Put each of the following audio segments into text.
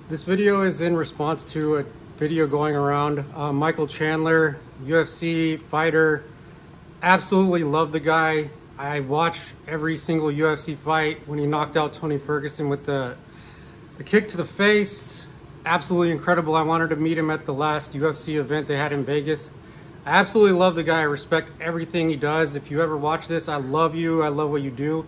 This video is in response to a video going around. Michael Chandler, UFC fighter. Absolutely love the guy. I watched every single UFC fight when he knocked out Tony Ferguson with the kick to the face. Absolutely incredible. I wanted to meet him at the last UFC event they had in Vegas. I absolutely love the guy. I respect everything he does. If you ever watch this, I love you. I love what you do.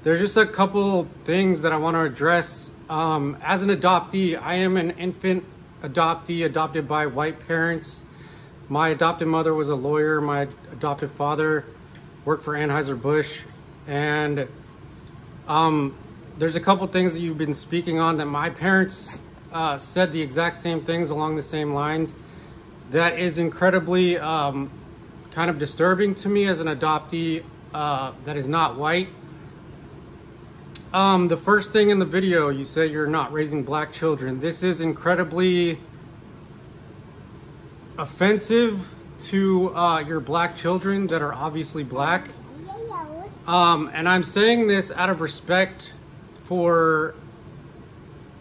There's just a couple things that I want to address. As an adoptee, I am an infant adoptee, adopted by white parents. My adopted mother was a lawyer. My adopted father worked for Anheuser-Busch. And there's a couple things that you've been speaking on that my parents said the exact same things along the same lines. That is incredibly kind of disturbing to me as an adoptee that is not white. The first thing in the video, you say you're not raising black children. This is incredibly offensive to your black children that are obviously black. And I'm saying this out of respect for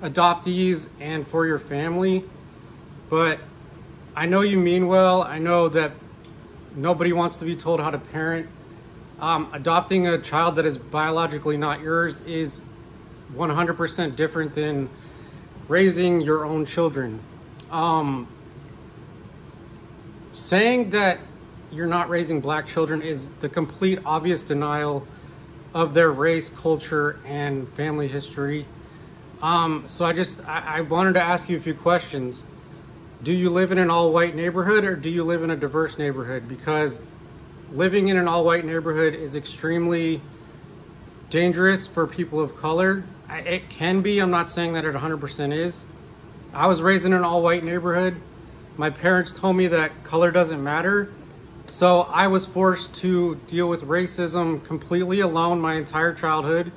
adoptees and for your family. But I know you mean well. I know that nobody wants to be told how to parent. Adopting a child that is biologically not yours is 100% different than raising your own children. Saying that you're not raising black children is the complete obvious denial of their race, culture, and family history. So I wanted to ask you a few questions. Do you live in an all-white neighborhood, or do you live in a diverse neighborhood? Because living in an all-white neighborhood is extremely dangerous for people of color. It can be. I'm not saying that it 100% is. I was raised in an all-white neighborhood. My parents told me that color doesn't matter. So I was forced to deal with racism completely alone my entire childhood.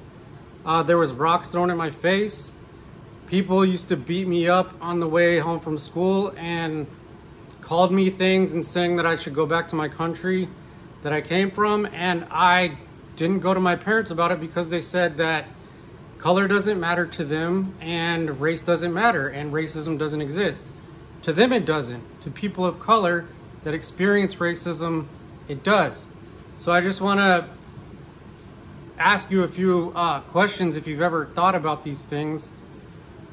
There was rocks thrown in my face. People used to beat me up on the way home from school and called me things and saying that I should go back to my country that I came from, and I didn't go to my parents about it because they said that color doesn't matter to them and race doesn't matter and racism doesn't exist. To them it doesn't. To people of color that experience racism, it does. So I just want to ask you a few questions if you've ever thought about these things.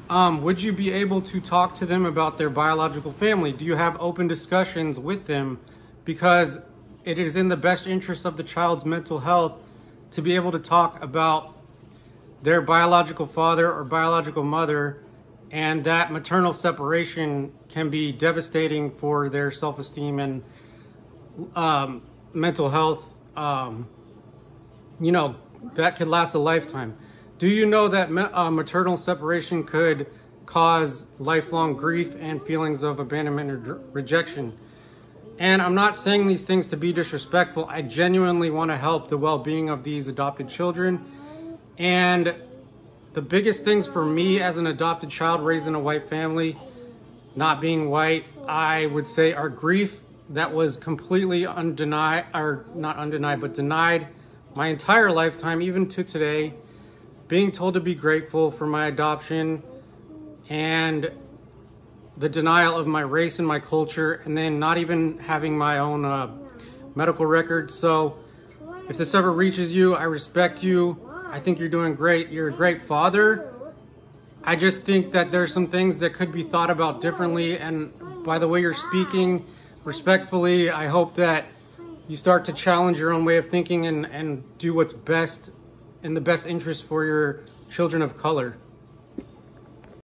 Would you be able to talk to them about their biological family? Do you have open discussions with them? Because it is in the best interest of the child's mental health to be able to talk about their biological father or biological mother, and that maternal separation can be devastating for their self-esteem and mental health. You know, that could last a lifetime. Do you know that maternal separation could cause lifelong grief and feelings of abandonment or rejection? And I'm not saying these things to be disrespectful. I genuinely want to help the well-being of these adopted children. And the biggest things for me as an adopted child raised in a white family, not being white, I would say are grief that was completely denied my entire lifetime, even to today. Being told to be grateful for my adoption and the denial of my race and my culture, and then not even having my own medical record. So if this ever reaches you, I respect you. I think you're doing great. You're a great father. I just think that there's some things that could be thought about differently. And by the way you're speaking, respectfully, I hope that you start to challenge your own way of thinking and do what's best in the best interest for your children of color.